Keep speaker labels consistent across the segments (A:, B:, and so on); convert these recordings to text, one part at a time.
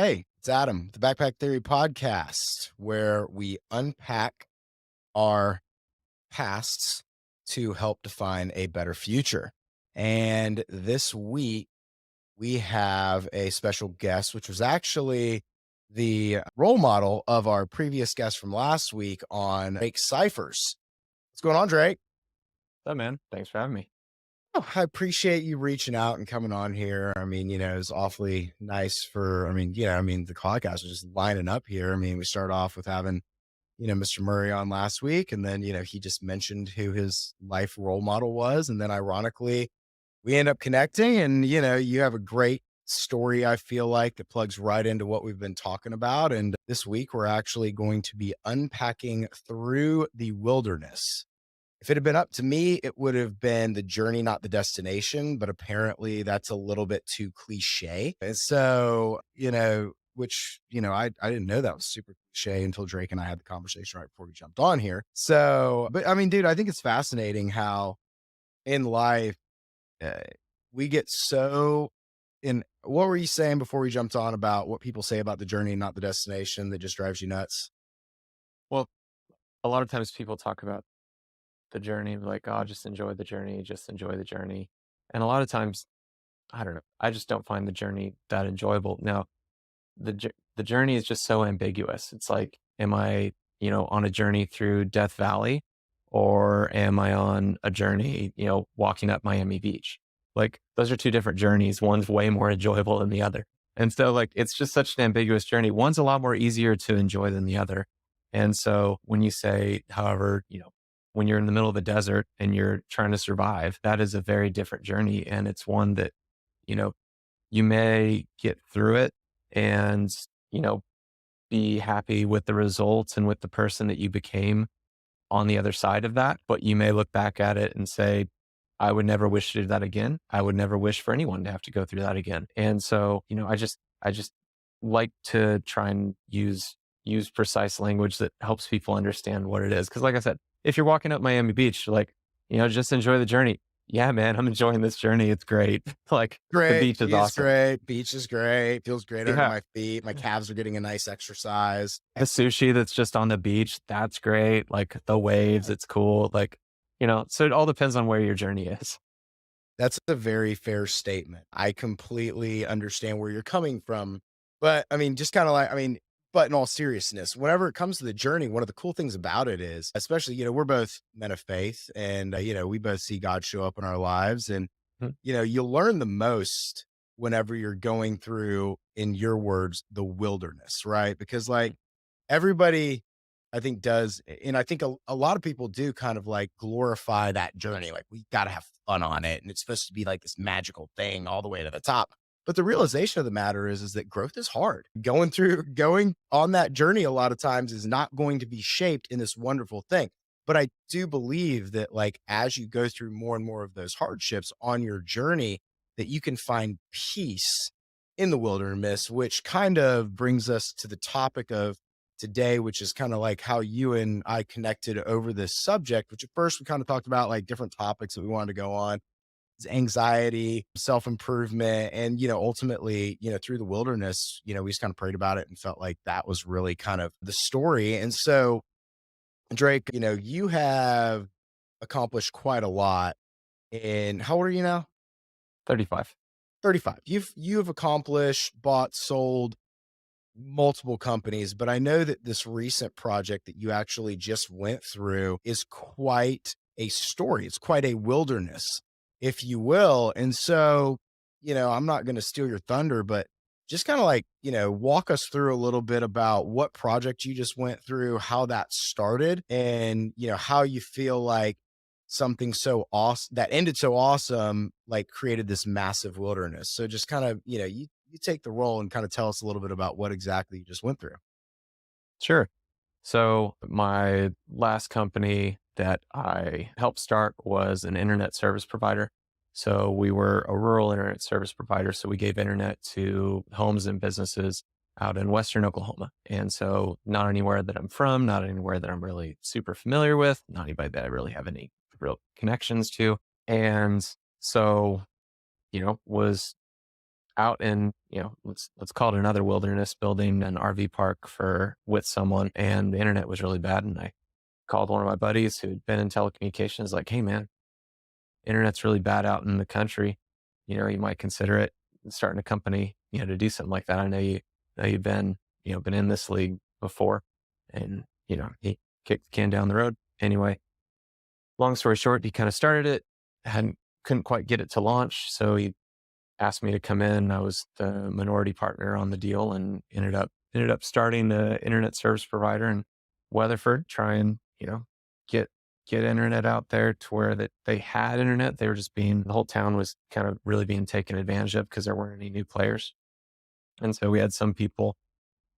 A: Hey, it's Adam, the Backpack Theory podcast, where we unpack our pasts to help define a better future. And this week, we have a special guest, which was actually the role model of our previous guest from last week on Drake Scifers. What's going on, Drake?
B: Oh man, thanks for having me.
A: Oh, I appreciate you reaching out and coming on here. It's awfully nice the podcast is just lining up here. We start off with having, Mr. Murray on last week, and then, he just mentioned who his life role model was. And then ironically, we end up connecting and, you have a great story, I feel like, that plugs right into what we've been talking about. And this week, we're actually going to be unpacking through the wilderness. If it had been up to me, it would have been the journey, not the destination. But apparently, that's a little bit too cliche. And so, I didn't know that was super cliche until Drake and I had the conversation right before we jumped on here. So, but dude, I think it's fascinating how in life uh, we get so in. What were you saying before we jumped on about what people say about the journey, not the destination, that just drives you nuts?
B: Well, a lot of times people talk about the journey, like, oh, just enjoy the journey, just enjoy the journey. And a lot of times, I don't know, I just don't find the journey that enjoyable. Now, the journey is just so ambiguous. It's like, am I, on a journey through Death Valley, or am I on a journey, walking up Miami Beach? Like, those are two different journeys. One's way more enjoyable than the other. And so, like, it's just such an ambiguous journey. One's a lot more easier to enjoy than the other. And so when you say, however, when you're in the middle of the desert and you're trying to survive, that is a very different journey. And it's one that, you know, you may get through it and, you know, be happy with the results and with the person that you became on the other side of that. But you may look back at it and say, I would never wish to do that again. I would never wish for anyone to have to go through that again. And so, I just like to try and use precise language that helps people understand what it is. Cause like I said, if you're walking up Miami Beach, like, just enjoy the journey. Yeah, man, I'm enjoying this journey. It's great. Like, the
A: Great.
B: beach is
A: It's
B: awesome.
A: great. Beach is great. Feels great under
B: Yeah.
A: my feet. My calves are getting a nice exercise.
B: The sushi that's just on the beach, that's great. Like, the waves, it's cool. Like, so it all depends on where your journey is.
A: That's a very fair statement. I completely understand where you're coming from. But just kind of like, but in all seriousness, whenever it comes to the journey, one of the cool things about it is, especially, we're both men of faith and, we both see God show up in our lives. And,
B: Mhm.
A: you'll learn the most whenever you're going through, in your words, the wilderness, right? Because like everybody, I think does, and I think a lot of people do kind of like glorify that journey. Like we got to have fun on it. And it's supposed to be like this magical thing all the way to the top. But the realization of the matter is that growth is hard. Going on that journey a lot of times is not going to be shaped in this wonderful thing. But I do believe that like as you go through more and more of those hardships on your journey, that you can find peace in the wilderness, which kind of brings us to the topic of today, which is kind of like how you and I connected over this subject, which at first we kind of talked about like different topics that we wanted to go on, is anxiety, self-improvement, and ultimately, through the wilderness, we just kind of prayed about it and felt like that was really kind of the story. And so, Drake, you have accomplished quite a lot. And how old are you now?
B: 35.
A: 35. You've accomplished, bought, sold multiple companies, but I know that this recent project that you actually just went through is quite a story. It's quite a wilderness, if you will. And so, I'm not going to steal your thunder, but just kind of like, walk us through a little bit about what project you just went through, how that started, and, how you feel like something so awesome that ended so awesome, like created this massive wilderness. So just kind of, you take the role and kind of tell us a little bit about what exactly you just went through.
B: Sure. So my last company that I helped start was an internet service provider. So we were a rural internet service provider. So we gave internet to homes and businesses out in Western Oklahoma. And so not anywhere that I'm from, not anywhere that I'm really super familiar with, not anybody that I really have any real connections to. And so, was out in, let's call it another wilderness, building an RV park with someone, and the internet was really bad. And I called one of my buddies who'd been in telecommunications, like, hey man, internet's really bad out in the country. You might consider it starting a company, to do something like that. I know you've been in this league before, and he kicked the can down the road. Anyway, long story short, he kind of started it, hadn't couldn't quite get it to launch, so he asked me to come in. I was the minority partner on the deal, and ended up starting the internet service provider in Weatherford, try and get get internet out there to where that they had internet. They were just being the whole town was kind of really being taken advantage of because there weren't any new players, and so we had some people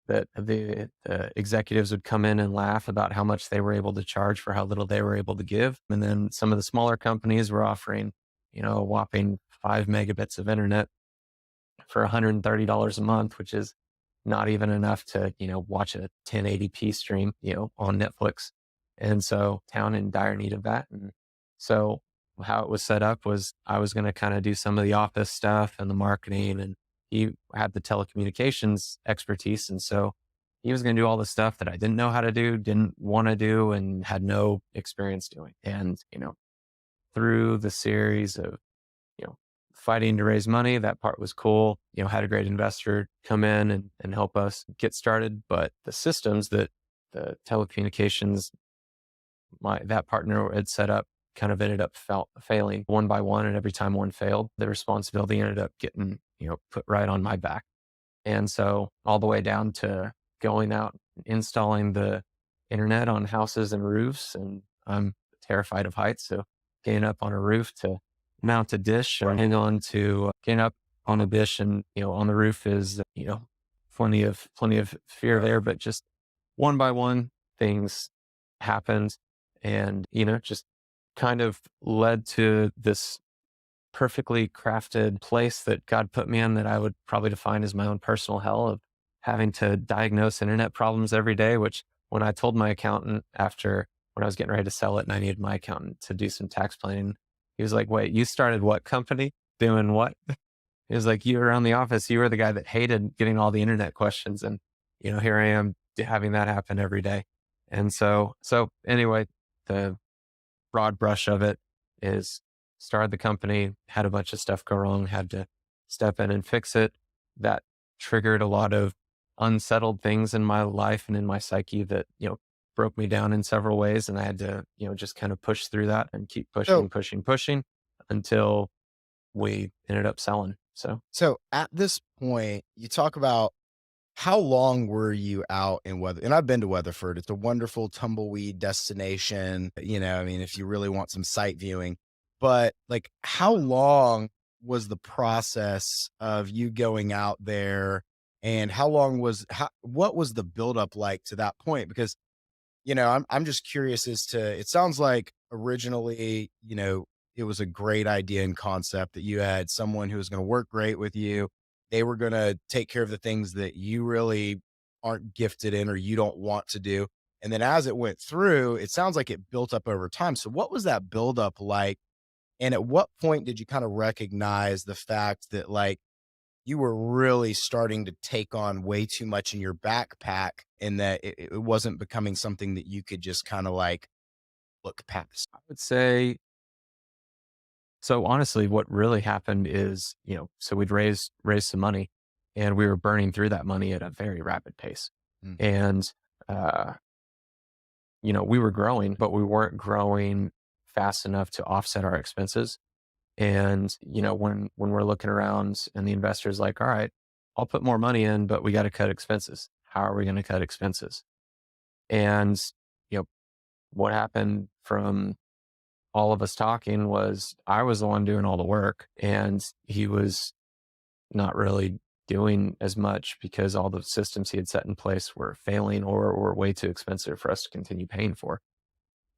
B: that the executives would come in and laugh about how much they were able to charge for how little they were able to give. And then some of the smaller companies were offering, a whopping 5 megabits of internet for $130 a month, which is not even enough to, watch a 1080p stream, on Netflix. And so town in dire need of that. And so how it was set up was I was going to kind of do some of the office stuff and the marketing, and he had the telecommunications expertise. And so he was going to do all the stuff that I didn't know how to do, didn't want to do, and had no experience doing. And, through the series of you know, fighting to raise money. That part was cool. Had a great investor come in and help us get started. But the systems that the telecommunications, that partner had set up kind of ended up failing one by one. And every time one failed, the responsibility ended up getting, put right on my back. And so all the way down to going out, installing the internet on houses and roofs. And I'm terrified of heights. So getting up on a roof to mount a dish and hang on to getting up on a dish, and, on the roof is, plenty of fear there, but just one by one things happened, and, just kind of led to this perfectly crafted place that God put me in that I would probably define as my own personal hell of having to diagnose internet problems every day, which when I told my accountant after when I was getting ready to sell it and I needed my accountant to do some tax planning, he was like, wait, you started what company doing what? He was like, you were around the office. You were the guy that hated getting all the internet questions. And, here I am having that happen every day. And so anyway, the broad brush of it is started the company, had a bunch of stuff go wrong, had to step in and fix it. That triggered a lot of unsettled things in my life and in my psyche that, broke me down in several ways. And I had to, just kind of push through that and keep
A: So,
B: pushing until we ended up selling. So
A: so at this point, you talk about how long were you out in Weather? And I've been to Weatherford. It's a wonderful tumbleweed destination. I mean, if you really want some sight viewing, but like, how long was the process of you going out there? And what was the buildup like to that point? Because I'm just curious as to it sounds like originally, it was a great idea and concept that you had someone who was going to work great with you. They were going to take care of the things that you really aren't gifted in or you don't want to do. And then as it went through, it sounds like it built up over time. So what was that buildup like? And at what point did you kind of recognize the fact that like you were really starting to take on way too much in your backpack and that it wasn't becoming something that you could just kind of like look past?
B: I would say, so honestly, what really happened is, so we'd raised some money, and we were burning through that money at a very rapid pace.
A: Mm.
B: And, uh, we were growing, but we weren't growing fast enough to offset our expenses. And, when we're looking around and the investor's like, all right, I'll put more money in, but we got to cut expenses. How are we going to cut expenses? And, you know, what happened from all of us talking was I was the one doing all the work, and he was not really doing as much because all the systems he had set in place were failing or were way too expensive for us to continue paying for.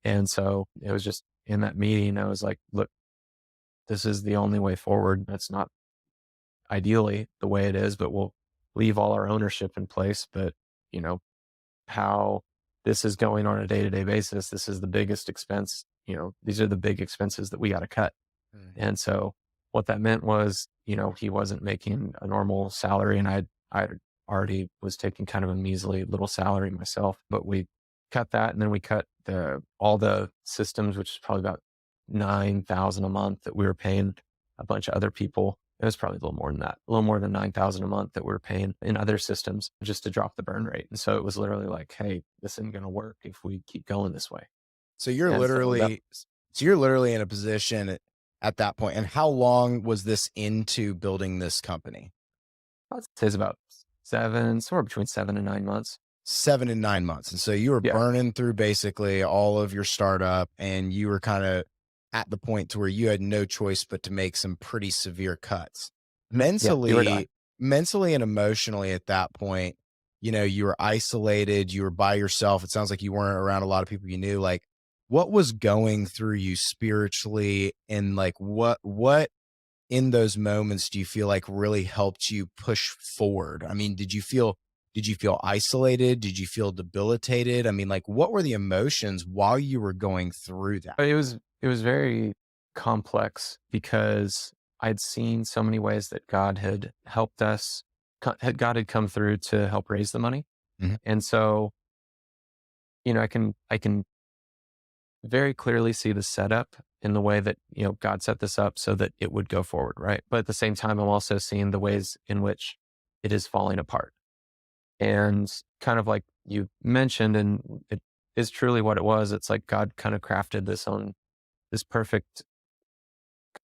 B: And so it was just in that meeting, I was like, look, this is the only way forward. That's not ideally the way it is, but we'll leave all our ownership in place. But, you know, how this is going on a day to day basis, this is the biggest expense. These are the big expenses that we got to cut.
A: Mm.
B: And so what that meant was, he wasn't making a normal salary, and I already was taking kind of a measly little salary myself, but we cut that, and then we cut all the systems, which is probably about 9,000 a month that we were paying a bunch of other people. It was probably a little more than that, a little more than 9,000 a month that we were paying in other systems just to drop the burn rate. And so it was literally like, hey, this isn't going to work if we keep going this way.
A: So you're
B: And so that,
A: literally so you're literally in a position at that point. And how long was this into building this company?
B: I'd say is about somewhere between 7 and 9 months.
A: 7 and 9 months. And so you were
B: Yeah.
A: burning through basically all of your startup, and you were kinda at the point to where you had no choice but to make some pretty severe cuts.
B: Mhm. Yeah. Do or die.
A: Mentally and emotionally at that point, you were isolated, you were by yourself. It sounds like you weren't around a lot of people you knew. Like, what was going through you spiritually, and, like, what in those moments do you feel like really helped you push forward? I mean, did you feel isolated? Did you feel debilitated? I mean, like, what were the emotions while you were going through that?
B: But it was very complex because I'd seen so many ways that God had helped us. God had come through to help raise the money,
A: Mhm.
B: and so I can very clearly see the setup in the way that God set this up so that it would go forward, right? But at the same time, I'm also seeing the ways in which it is falling apart, and kind of like you mentioned, and it is truly what it was. It's like God kind of crafted this perfect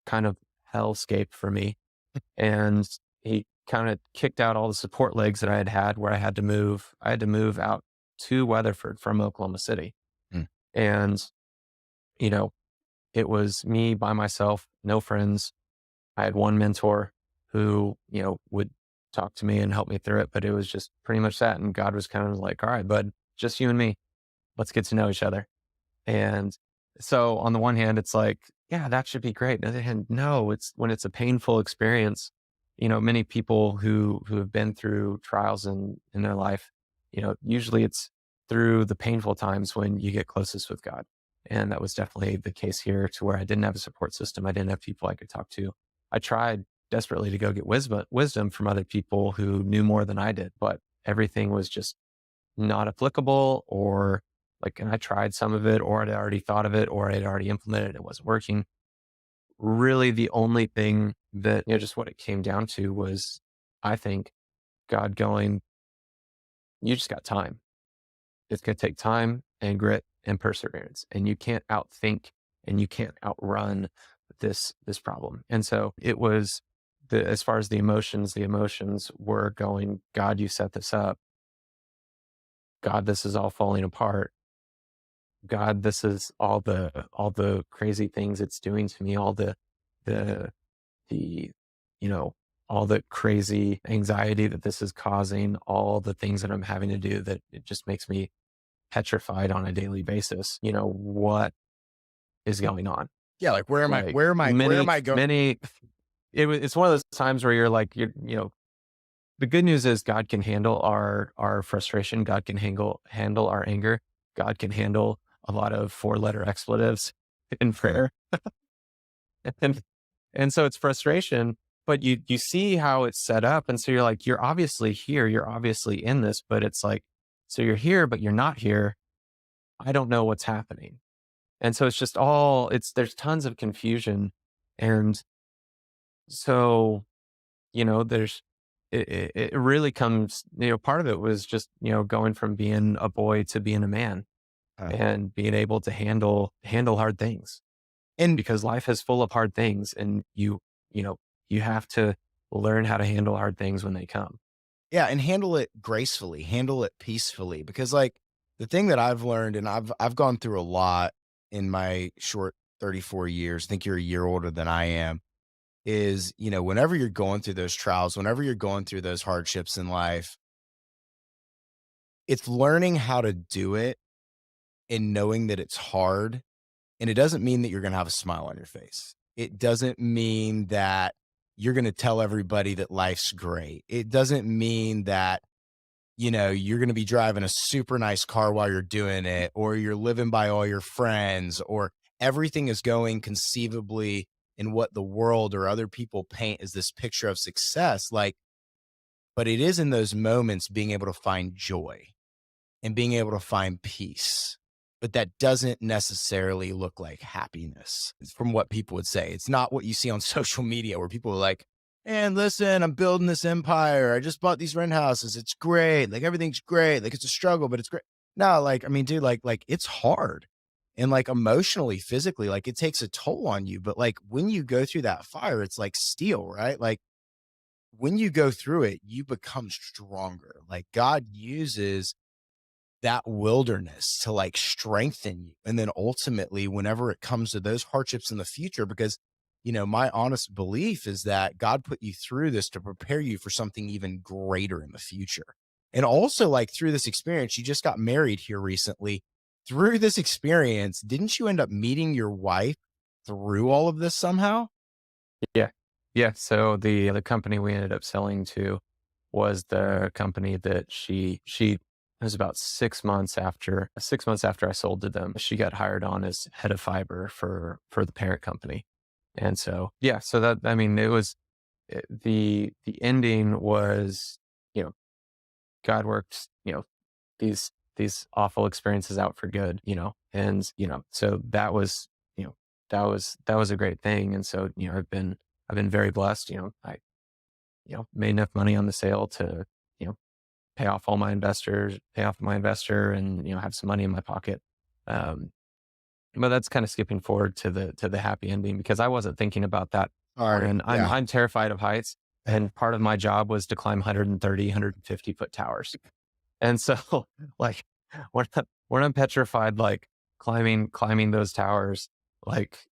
B: kind of hellscape for me. And he kind of kicked out all the support legs that I had where I had to move. I had to move out to Weatherford from Oklahoma City.
A: Mm.
B: And, you know, it was me by myself, no friends. I had one mentor who, would talk to me and help me through it, but it was just pretty much that. And God was kind of like, all right, bud, just you and me. Let's get to know each other. And so on the one hand, it's like, yeah, that should be great. On the other hand, no, it's when it's a painful experience. Many people who have been through trials in their life, usually it's through the painful times when you get closest with God. And that was definitely the case here, to where I didn't have a support system. I didn't have people I could talk to. I tried desperately to go get wisdom from other people who knew more than I did, but everything was just not applicable, or like, and I tried some of it, or I'd already thought of it, or I'd already implemented it. It wasn't working. Really, the only thing that, just what it came down to was, I think, God going, you just got time. It's going to take time and grit and perseverance, and you can't outthink and you can't outrun this problem. And so it was as far as the emotions were going, God, you set this up. God, this is all falling apart. God, this is all the crazy things it's doing to me, all the the you know, all the crazy anxiety that this is causing, all the things that I'm having to do, that it just makes me petrified on a daily basis. What is going on?
A: Yeah, like, where am I
B: Like
A: where am I where am
B: many
A: I going?
B: many it's one of those times where you're like, the good news is God can handle our frustration. God can handle our anger. God can handle a lot of four-letter expletives in prayer. And and so it's frustration, but you see how it's set up. And so you're like, you're obviously here, you're obviously in this, but it's like, so you're here, but you're not here. I don't know what's happening. And so it's just there's tons of confusion. And so, there's it really comes, part of it was just, going from being a boy to being a man,
A: Uh,
B: and being able to handle hard things,
A: and
B: because life is full of hard things, and you know, you have to learn how to handle hard things when they come.
A: yeah, and handle it gracefully, handle it peacefully, because, like, the thing that I've learned, and I've gone through a lot in my short 34 years. I think you're a year older than I am. Is, whenever you're going through those trials, whenever you're going through those hardships in life, it's learning how to do it and knowing that it's hard. And it doesn't mean that you're gonna have a smile on your face. It doesn't mean that you're gonna tell everybody that life's great. It doesn't mean that, you're gonna be driving a super nice car while you're doing it, or you're living by all your friends, or everything is going conceivably and what the world or other people paint as this picture of success. Like, but it is in those moments being able to find joy and being able to find peace. But that doesn't necessarily look like happiness from what people would say. It's not what you see on social media where people are like, and listen, I'm building this empire. I just bought these rent houses. It's great. Like everything's great. Like it's a struggle, but it's great. No, like, I mean, dude, like it's hard. And like emotionally, physically, like it takes a toll on you. But like when you go through that fire, it's like steel, right? Like when you go through it, you become stronger. Like God uses that wilderness to like strengthen you. And then ultimately, whenever it comes to those hardships in the future, because, my honest belief is that God put you through this to prepare you for something even greater in the future. And also, like through this experience, you just got married here recently. Through this experience, didn't you end up meeting your wife through all of this somehow?
B: Yeah. Yeah, so the company we ended up selling to was the company that she it was about 6 months after I sold to them, she got hired on as head of fiber for the parent company. And so, yeah, so that I mean, it was the ending was, you know, God worked, these awful experiences out for good, and, so that was, that was a great thing. And so, I've been very blessed, I, made enough money on the sale to, you know, pay off my investor and, have some money in my pocket. Um, but that's kind of skipping forward to the happy ending because I wasn't thinking about that part.
A: Sorry.
B: And I'm
A: Yeah.
B: I'm terrified of heights. And part of my job was to climb 130, foot towers. And so, like, when I'm petrified, like climbing those towers, like,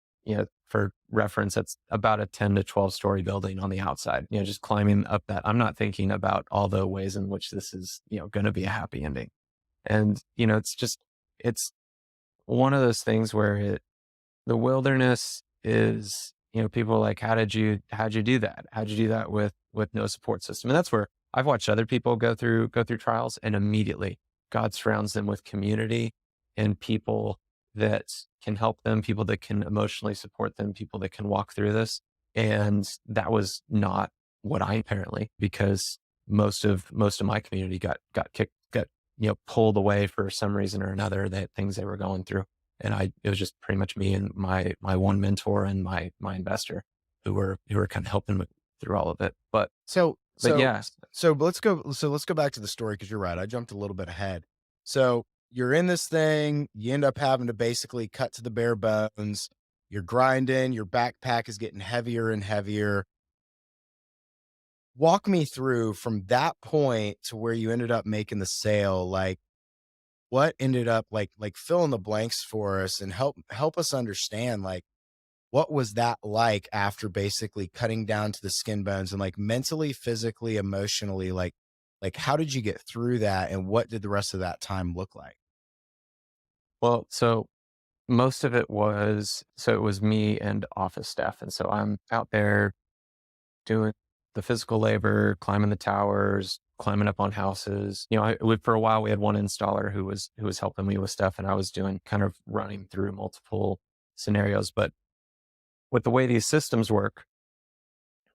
B: for reference, that's about a 10 to 12 story building on the outside, just climbing up that. I'm not thinking about all the ways in which this is, going to be a happy ending. And, it's one of those things where the wilderness is, people are like, how'd you do that? How'd you do that with no support system? And that's where I've watched other people go through trials, and immediately God surrounds them with community and people that can help them, people that can emotionally support them, people that can walk through this. And that was not what I apparently, because most of my community got kicked, pulled away for some reason or another, that things they were going through. And it was just pretty much me and my one mentor and my investor who were kind of helping me through all of it.
A: So
B: But
A: so
B: yeah,
A: let's go back to the story because you're right. I jumped a little bit ahead. So you're in this thing, you end up having to basically cut to the bare bones. You're grinding, your backpack is getting heavier and heavier. Walk me through from that point to where you ended up making the sale. Like what ended up like fill in the blanks for us and help us understand like what was that like after basically cutting down to the skin bones and like mentally, physically, emotionally, like how did you get through that and what did the rest of that time look like?
B: well, so most of it was me and office staff. And so I'm out there doing the physical labor, climbing the towers, climbing up on houses. For a while we had one installer who was helping me with stuff, and I was doing kind of running through multiple scenarios. But with the way these systems work,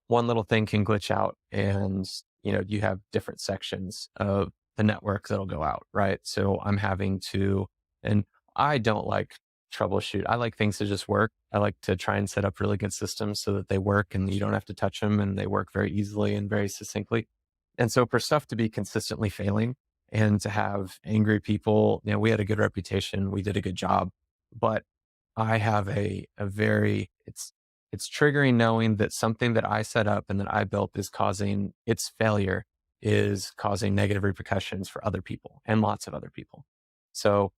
B: one little thing can glitch out, and you have different sections of the network that'll go out, right? So I'm having to, and I don't like troubleshoot. I like things to just work. I like to try and set up really good systems so that they work and you don't have to touch them and they work very easily and very succinctly. And so for stuff to be consistently failing and to have angry people, we had a good reputation, we did a good job, but I have a very, it's triggering knowing that something that I set up and that I built is causing its failure is causing negative repercussions for other people and lots of other people. So,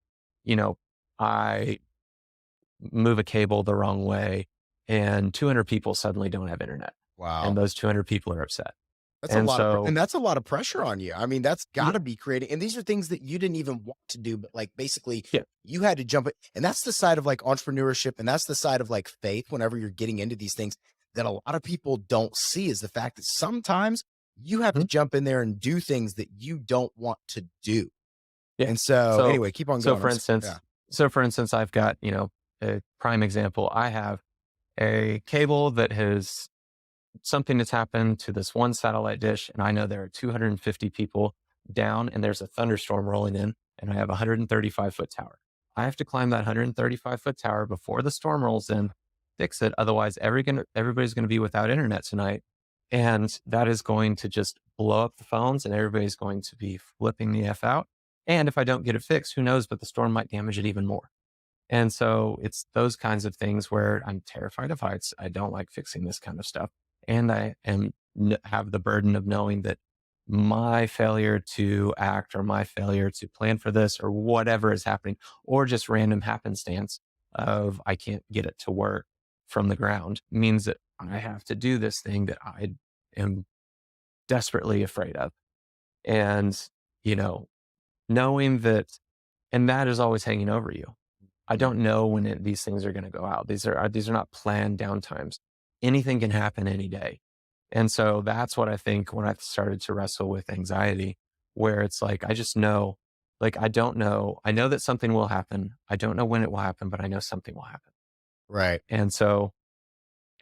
B: I move a cable the wrong way and 200 people suddenly don't have internet, and
A: Wow.
B: those 200 people are upset.
A: That's a
B: And
A: lot of
B: so,
A: and that's a lot of pressure on you. I mean, that's
B: yeah,
A: gotta be creating and these are things that you didn't even want to do, but like basically
B: yeah,
A: you had to jump it. And that's the side of like entrepreneurship and that's the side of like faith whenever you're getting into these things that a lot of people don't see is the fact that sometimes you have to
B: mhm,
A: jump in there and do things that you don't want to do.
B: yeah.
A: And so
B: So,
A: anyway, keep on
B: so
A: going.
B: for
A: Yeah.
B: instance, so for instance, I've got, a prime example. I have a cable that has something that's happened to this one satellite dish, and I know there are 250 people down, and there's a thunderstorm rolling in, and I have a 135-foot tower. I have to climb that 135-foot tower before the storm rolls in, fix it. Otherwise, everybody's going to be without internet tonight. And that is going to just blow up the phones, and everybody's going to be flipping the F out. And if I don't get it fixed, who knows, but the storm might damage it even more. And so it's those kinds of things where I'm terrified of heights. I don't like fixing this kind of stuff. And have the burden of knowing that my failure to act or my failure to plan for this or whatever is happening, or just random happenstance of I can't get it to work from the ground means that I have to do this thing that I am desperately afraid of. And, you know, knowing that, and that is always hanging over you. I
A: Mm.
B: don't know when these things are going to go out. These are not planned downtimes. Anything can happen any day. And so that's what I think when I started to wrestle with anxiety, where it's like, I just know, like, I don't know. I know that something will happen. I don't know when it will happen, but I know something will happen.
A: Right.
B: And so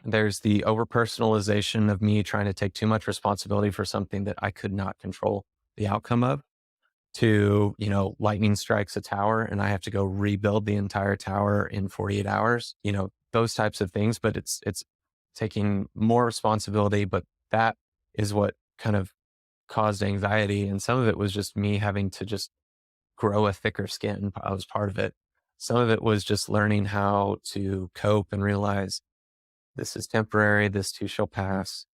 B: there's the over personalization of me trying to take too much responsibility for something that I could not control the outcome of, to, lightning strikes a tower and I have to go rebuild the entire tower in 48 hours, those types of things. But it's taking more responsibility, but that is what kind of caused anxiety. And some of it was just me having to just grow a thicker skin. I was part of it. Some of it was just learning how to cope and realize this is temporary, this too shall pass.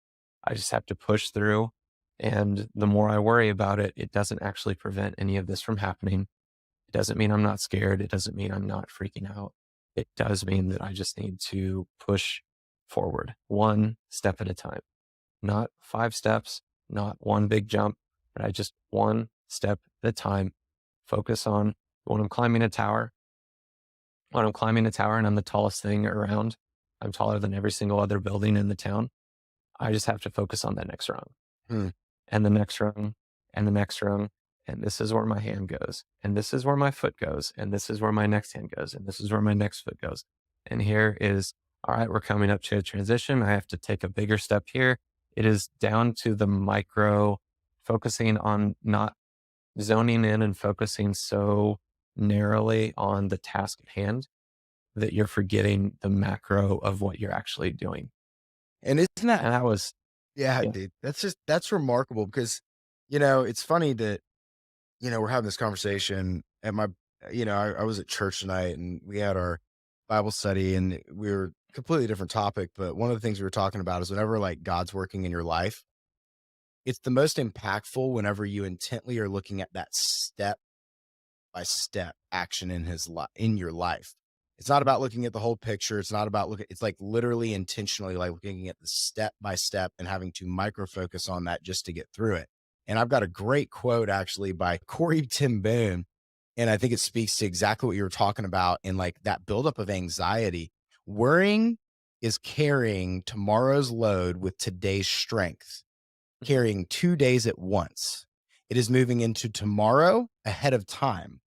B: I just have to push through. And the more I worry about it, it doesn't actually prevent any of this from happening. It doesn't mean I'm not scared. It doesn't mean I'm not freaking out. It does mean that I just need to push forward one step at a time, not 5 steps, not one big jump, but I just one step at a time focus on when I'm climbing a tower. When I'm climbing a tower and I'm the tallest thing around, I'm taller than every single other building in the town. I just have to focus on that next rung
A: Hmm.
B: and the next rung and the next rung. And this is where my hand goes. And this is where my foot goes. And this is where my next hand goes. And this is where my next foot goes. And here is, all right, we're coming up to a transition. I have to take a bigger step here. It is down to the micro, focusing on not zoning in and focusing so narrowly on the task at hand that you're forgetting the macro of what you're actually doing.
A: And isn't that
B: And that was,
A: yeah,
B: yeah.
A: dude. That's remarkable because, it's funny that, we're having this conversation at my I was at church tonight and we had our Bible study and we were completely different topic, but one of the things we were talking about is whenever like God's working in your life, it's the most impactful whenever you intently are looking at that step by step action in in your life. It's not about looking at the whole picture. It's not about looking, it's like literally intentionally like looking at the step by step and having to micro focus on that just to get through it. And I've got a great quote actually by Corey Tim Boone. And I think it speaks to exactly what you were talking about in like that buildup of anxiety. Worrying is carrying tomorrow's load with today's strength, carrying 2 days at once. It is moving into tomorrow ahead of time.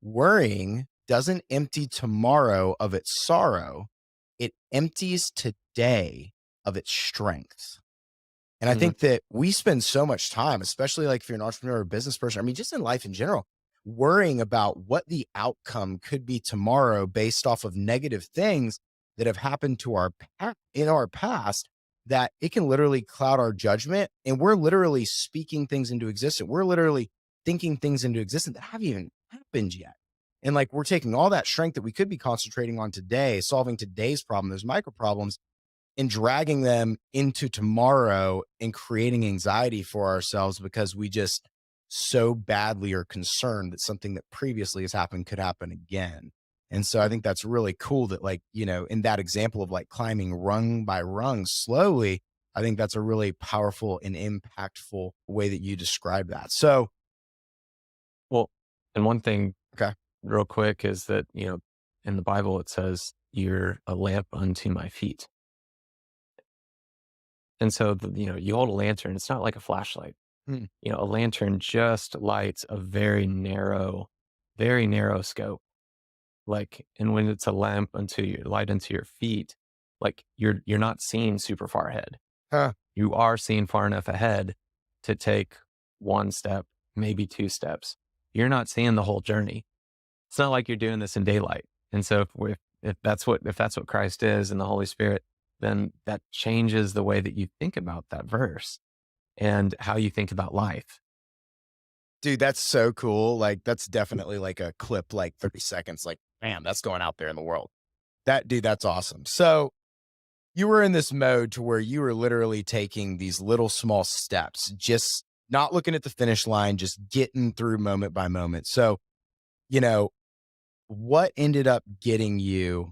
A: Worrying doesn't empty tomorrow of its sorrow, it empties today of its strength. And I
B: Mhm.
A: think that we spend so much time, especially like if you're an entrepreneur or a business person, I mean, just in life in general, worrying about what the outcome could be tomorrow based off of negative things that have happened to in our past, that it can literally cloud our judgment. And we're literally speaking things into existence. We're literally thinking things into existence that haven't even happened yet. And like we're taking all that strength that we could be concentrating on today, solving today's problem, those micro problems, and dragging them into tomorrow and creating anxiety for ourselves because we just so badly are concerned that something that previously has happened could happen again. And so I think that's really cool that, like, in that example of like climbing rung by rung slowly, I think that's a really powerful and impactful way that you describe that. So,
B: Well, and one thing
A: okay.
B: real quick is that, in the Bible, it says, "You're a lamp unto my feet." And so, you hold a lantern, it's not like a flashlight.
A: Hmm.
B: A lantern just lights a very narrow scope. Like, and when it's a lamp unto your light unto your feet, Like you're not seeing super far ahead.
A: Huh.
B: You are seeing far enough ahead to take one step, maybe two steps. You're not seeing the whole journey. It's not like you're doing this in daylight. And so if that's what Christ is and the Holy Spirit, then that changes the way that you think about that verse and how you think about life.
A: Dude, that's so cool. Like, that's definitely like a clip, like 30 seconds. Like, man, that's going out there in the world. Dude, that's awesome. So you were in this mode to where you were literally taking these little small steps, just not looking at the finish line, just getting through moment by moment. So, you know, what ended up getting you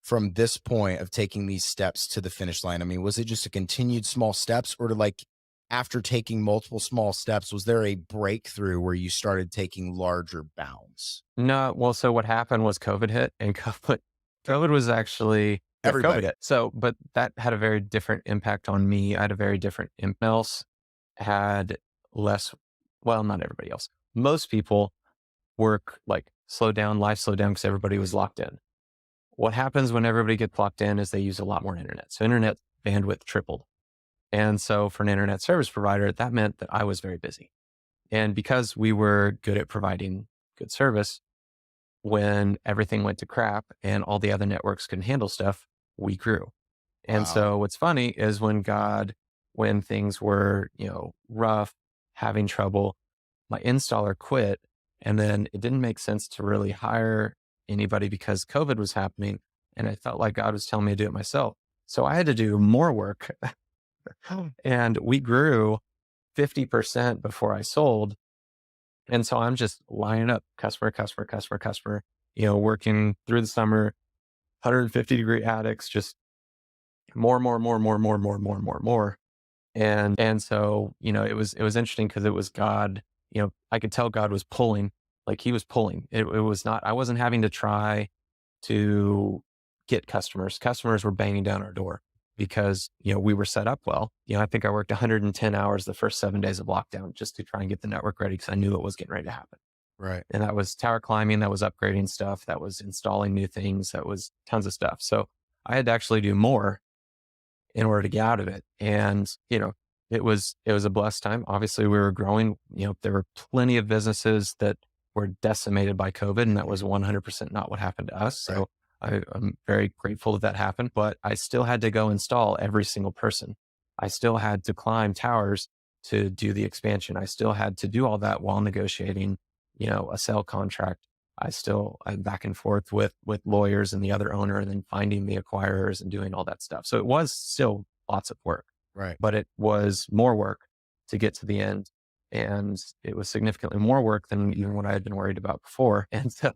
A: from this point of taking these steps to the finish line? I mean, was it just a continued small steps, or like after taking multiple small steps, was there a breakthrough where you started taking larger bounds?
B: No, well, so what happened was COVID hit and COVID was actually yeah, COVID
A: Everybody.
B: hit. So, but that had a very different impact on me. I had a very different else had less, well, not everybody else. Most people work like slowed down, life slowed down because everybody was locked in. What happens when everybody gets locked in is they use a lot more internet. So internet bandwidth tripled. And so for an internet service provider, that meant that I was very busy. And because we were good at providing good service, when everything went to crap and all the other networks couldn't handle stuff, we grew. And
A: Wow.
B: so what's funny is when things were, rough, having trouble, my installer quit. And then it didn't make sense to really hire anybody because COVID was happening. And I felt like God was telling me to do it myself. So I had to do more work. And we grew 50% before I sold. And so I'm just lining up customer, customer, customer, customer, working through the summer, 150-degree attics, just more, more, more, more, more, more, more, more, more. And so, it was interesting because it was God, I could tell God was pulling, like he was pulling. It was not, I wasn't having to try to get customers. Customers were banging down our door because, we were set up well. I think I worked 110 hours the first 7 days of lockdown just to try and get the network ready because I knew it was getting ready to happen.
A: Right.
B: And that was tower climbing, that was upgrading stuff, that was installing new things, that was tons of stuff. So I had to actually do more in order to get out of it. And, it was a blessed time. Obviously, we were growing. There were plenty of businesses that were decimated by COVID, and that
A: Mhm.
B: was 100% not what happened to us.
A: Right.
B: So I'm very grateful that that happened, but I still had to go install every single person. I still had to climb towers to do the expansion. I still had to do all that while negotiating, a sale contract. I'm back and forth with lawyers and the other owner, and then finding the acquirers and doing all that stuff. So it was still lots of work,
A: Right.
B: but it was more work to get to the end. And it was significantly more work than even what I had been worried about before. And so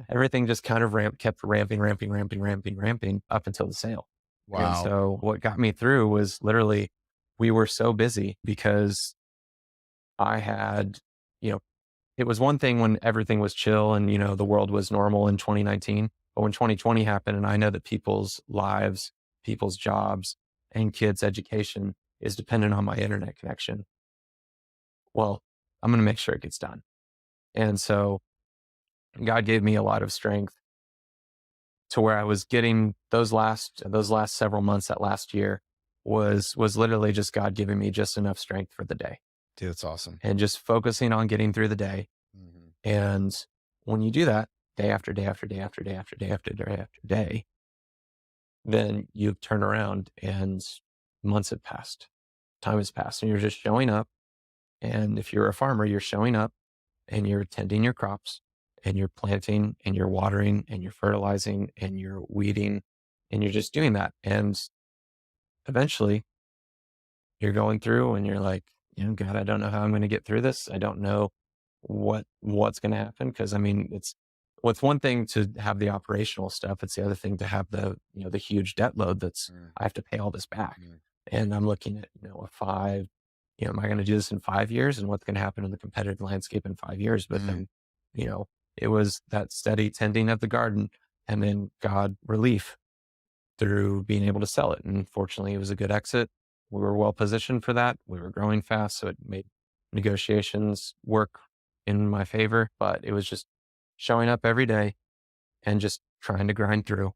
B: everything just kind of kept ramping, ramping, ramping, ramping, ramping up until the sale. And
A: Wow.
B: so what got me through was literally we were so busy because I had, you know, it was one thing when everything was chill and, the world was normal in 2019. But when 2020 happened, and I know that people's lives, people's jobs, and kids' education is dependent on my internet connection, well, I'm going to make sure it gets done. And so God gave me a lot of strength to where I was getting those last several months, that last year was literally just God giving me just enough strength for the day
A: Dude, that's awesome.
B: and just focusing on getting through the day.
A: Mhm.
B: And when you do that day after day after day after day after day after day after day, then you turn around and months have passed, time has passed, and you're just showing up. And if you're a farmer, you're showing up and you're tending your crops and you're planting and you're watering and you're fertilizing and you're weeding and you're just doing that. And eventually you're going through and you're like, God, I don't know how I'm going to get through this. I don't know what's going to happen. Cause I mean, it's one thing to have the operational stuff. It's the other thing to have the huge debt load
A: Mm,
B: I have to pay all this back.
A: mm.
B: And I'm looking at, a five, am I going to do this in 5 years and what's going to happen in the competitive landscape in 5 years? But
A: Mm.
B: then, it was that steady tending of the garden and then God relief through being able to sell it. And fortunately, it was a good exit. We were well positioned for that. We were growing fast, so it made negotiations work in my favor. But it was just showing up every day and just trying to grind through.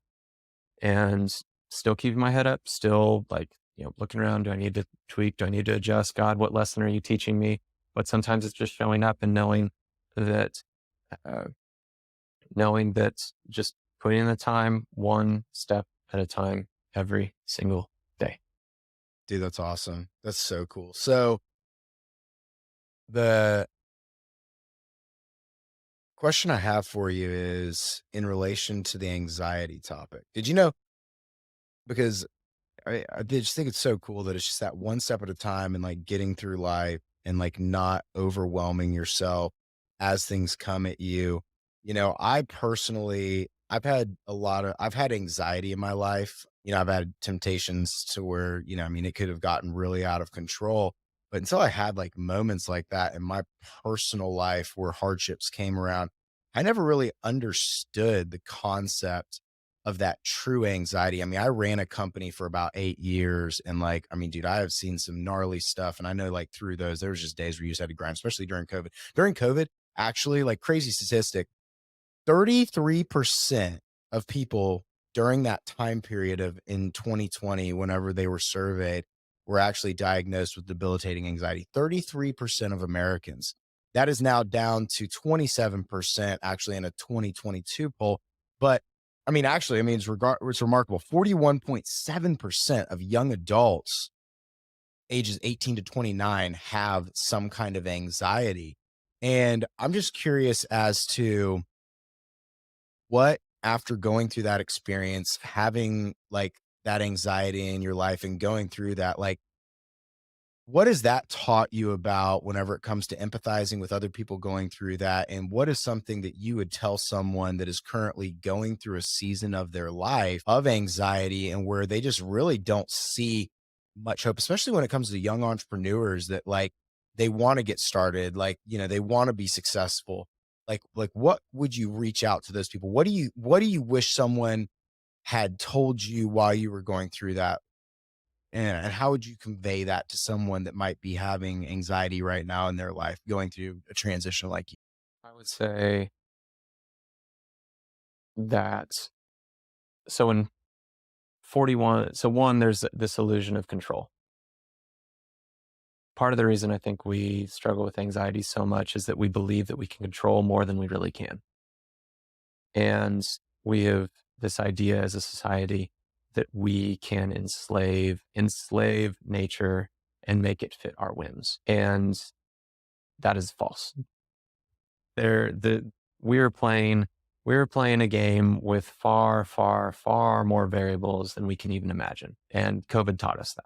B: and still keeping my head up, still like, looking around. Do I need to tweak? Do I need to adjust? God, what lesson are you teaching me? But sometimes it's just showing up and that, uh, knowing that just putting in the time, one step at a time, every single day.
A: Dude, that's awesome. That's so cool. So the question I have for you is in relation to the anxiety topic. Did you know? Because I did just think it's so cool that it's just that one step at a time and like getting through life and like not overwhelming yourself as things come at you. I personally, I've had anxiety in my life. I've had temptations to where, I mean, it could have gotten really out of control. But until I had like moments like that in my personal life where hardships came around, I never really understood the concept of that true anxiety. I mean, I ran a company for about 8 years and like, I mean, dude, I have seen some gnarly stuff and I know like through those, there was just days where you just had to grind, especially during COVID. During COVID, actually, like crazy statistic, 33% of people during that time period of in 2020, whenever they were surveyed, were actually diagnosed with debilitating anxiety. 33% of Americans. That is now down to 27% actually in a 2022 poll. But I mean, actually, I mean, it's remarkable. 41.7% of young adults ages 18 to 29 have some kind of anxiety. And I'm just curious as to what, after going through that experience, having like that anxiety in your life and going through that, like, what has that taught you about whenever it comes to empathizing with other people going through that? And what is something that you would tell someone that is currently going through a season of their life of anxiety and where they just really don't see much hope, especially when it comes to young entrepreneurs that like they want to get started, like, they want to be successful. Like what would you reach out to those people? What do you wish someone had told you while you were going through that? And how would you convey that to someone that might be having anxiety right now in their life, going through a transition like you?
B: I would say that so in 41, so one, there's this illusion of control. Part of the reason I think we struggle with anxiety so much is that we believe that we can control more than we really can. And we have this idea as a society that we can enslave nature and make it fit our whims. And that is false. There the we're playing a game with far, far, far more variables than we can even imagine. And COVID taught us that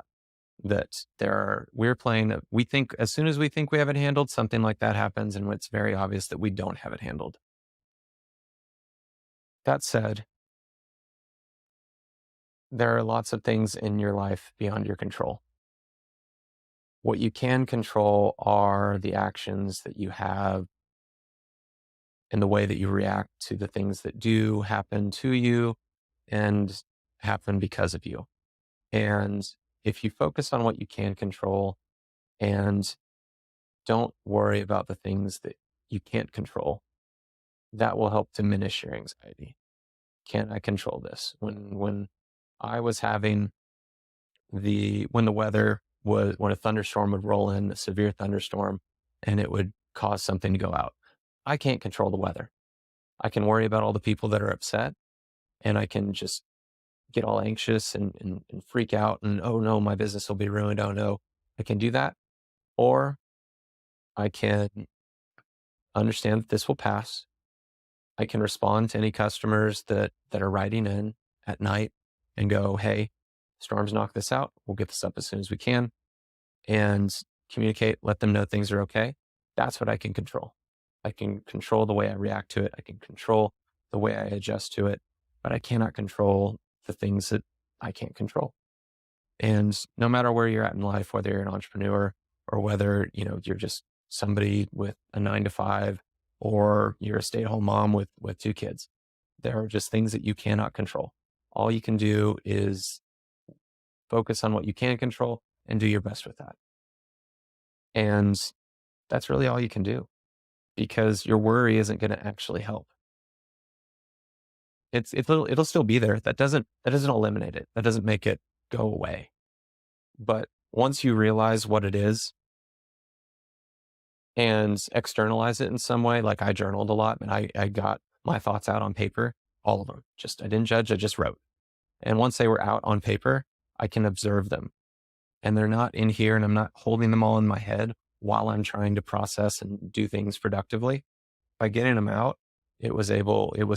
B: we think as soon as we think we have it handled, something like that happens, and it's very obvious that we don't have it handled. That said, there are lots of things in your life beyond your control. What you can control are the actions that you have and the way that you react to the things that do happen to you and happen because of you. And if you focus on what you can control and don't worry about the things that you can't control, that will help diminish your anxiety. Can I control this? When I was having when the weather was, when a thunderstorm would roll in, a severe thunderstorm, and it would cause something to go out. I can't control the weather. I can worry about all the people that are upset, and I can just get all anxious and freak out and, oh no, my business will be ruined. Oh no. I can do that. Or I can understand that this will pass. I can respond to any customers that are writing in at night and go, hey, storms knock this out. We'll get this up as soon as we can, and communicate, let them know things are okay. That's what I can control. I can control the way I react to it. I can control the way I adjust to it, but I cannot control the things that I can't control. And no matter where you're at in life, whether you're an entrepreneur or whether, you're just somebody with a 9 to 5, or you're a stay-at-home mom with 2 kids, there are just things that you cannot control. All you can do is focus on what you can control and do your best with that. And that's really all you can do, because your worry isn't going to actually help. it'll still be there. That doesn't eliminate it. That doesn't make it go away. But once you realize what it is and externalize it in some way, like I journaled a lot and I got my thoughts out on paper, all of them. Just I didn't judge, I just wrote. And once they were out on paper, I can observe them. And they're not in here and I'm not holding them all in my head while I'm trying to process and do things productively. By getting them out, it was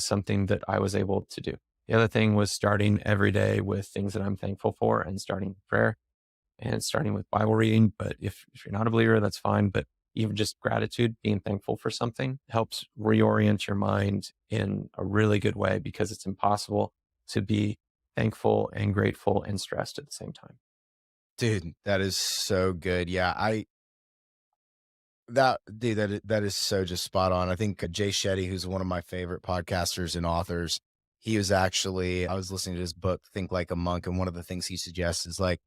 B: something that I was able to do. The other thing was starting every day with things that I'm thankful for and starting prayer and starting with Bible reading. But if you're not a believer, that's fine. But even just gratitude, being thankful for something helps reorient your mind in a really good way because it's impossible to be thankful and grateful and stressed at the same time.
A: Dude, that is so good. Yeah, that is so just spot on. I think Jay Shetty, who's one of my favorite podcasters and authors, he was actually I was listening to his book, Think Like a Monk, and one of the things he suggests is like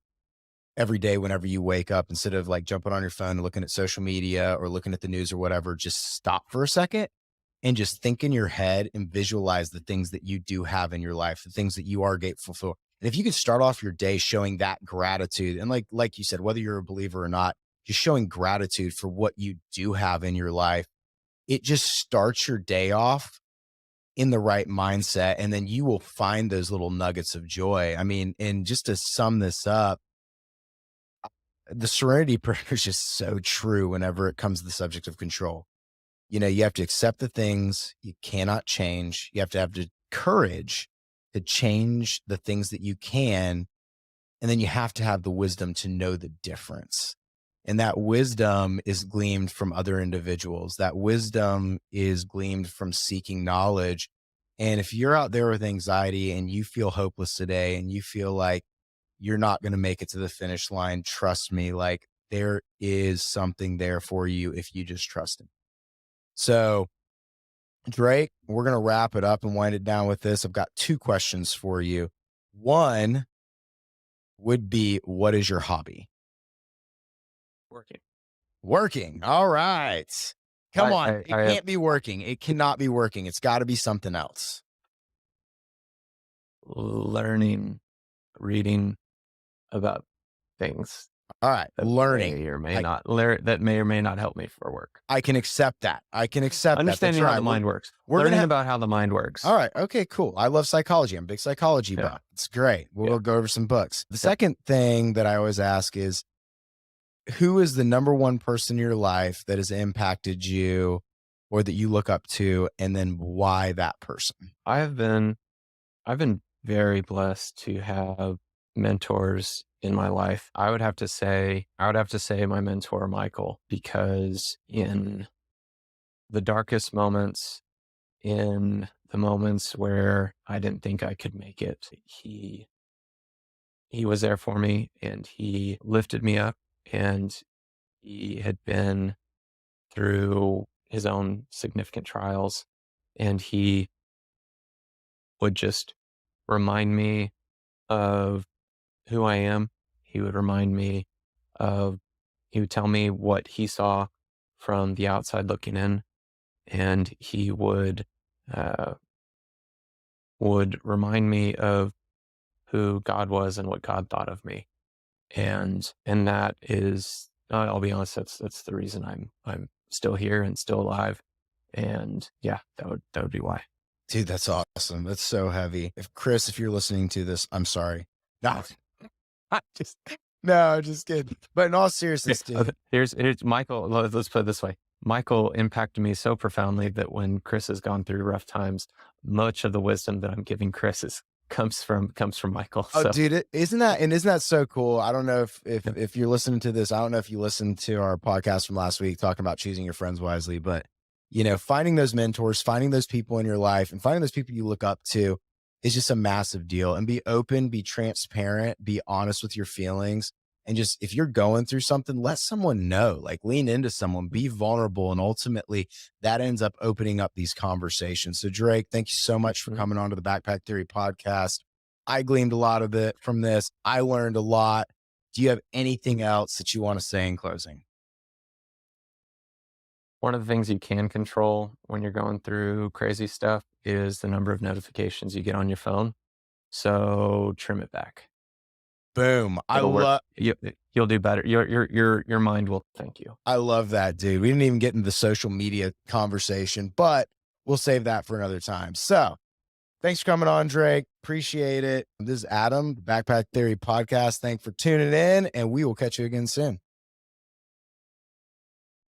A: every day whenever you wake up, instead of like jumping on your phone and looking at social media or looking at the news or whatever, just stop for a second and just think in your head and visualize the things that you do have in your life, the things that you are grateful for. And if you can start off your day showing that gratitude, and like you said, whether you're a believer or not, just showing gratitude for what you do have in your life, it just starts your day off in the right mindset. And then you will find those little nuggets of joy. I mean, and just to sum this up, the serenity prayer is just so true whenever it comes to the subject of control. You know, you have to accept the things you cannot change. You have the courage to change the things that you can. And then you have to have the wisdom to know the difference. And that wisdom is gleaned from other individuals. That wisdom is gleaned from seeking knowledge. And if you're out there with anxiety and you feel hopeless today and you feel like you're not going to make it to the finish line, trust me, like there is something there for you if you just trust him. So, Drake, we're going to wrap it up and wind it down with this. I've got two questions for you. One would be, what is your hobby?
B: Working.
A: Working. All right. Come on. It
B: I have
A: can't be working. It cannot be working. It's got to be something else.
B: learning, reading about things
A: All right.
B: that
A: Learning.
B: may or may
A: I,
B: not that may or may not help me for work.
A: I can accept that. I can accept that. That's
B: Understanding how
A: right.
B: the mind works.
A: We're going to
B: Learning
A: have,
B: about how the mind
A: all
B: works.
A: right. Okay, cool. I love psychology. I'm a big psychology
B: Yeah.
A: buff. It's great. We'll
B: Yeah.
A: go over some books. The
B: Yeah.
A: second thing that I always ask is, who is the number one person in your life that has impacted you or that you look up to, and then why that person?
B: I've been very blessed to have mentors in my life. I would have to say my mentor, Michael, because in the darkest moments, in the moments where I didn't think I could make it, he was there for me and he lifted me up and he had been through his own significant trials and he would just remind me of who I am. He would remind me of, he would tell me what he saw from the outside looking in, and he uh, would remind me of who God was and what God thought of me. And that is, I'll be honest, that's the reason I'm still here and still alive. And yeah, that would be why.
A: Dude, that's awesome. That's so heavy. If Chris, if you're listening to this, I'm sorry. No, I just no, just kidding. But in all seriousness, dude.
B: Here's Michael. Let's put it this way. Michael impacted me so profoundly that when Chris has gone through rough times, much of the wisdom that I'm giving Chris comes from Michael.
A: Oh,
B: So
A: dude, isn't that so cool? I don't know
B: yeah.
A: if you're listening to this, I don't know if you listened to our podcast from last week talking about choosing your friends wisely, but you know, finding those mentors, finding those people in your life and finding those people you look up to is just a massive deal. And be open, be transparent, be honest with your feelings. And just if you're going through something, let someone know, like lean into someone, be vulnerable. And ultimately that ends up opening up these conversations. So Drake, thank you so much for
B: Mhm.
A: coming on to the Backpack Theory podcast. I gleaned a lot of it from this. I learned a lot. Do you have anything else that you want to say in closing?
B: One of the things you can control when you're going through crazy stuff is the number of notifications you get on your phone. So trim it back.
A: Boom.
B: It'll work. You'll do better. Your mind will thank you.
A: I love that, dude. We didn't even get into the social media conversation, but we'll save that for another time. So thanks for coming on, Drake. Appreciate it. This is Adam, the Backpack Theory Podcast. Thanks for tuning in, and we will catch you again soon.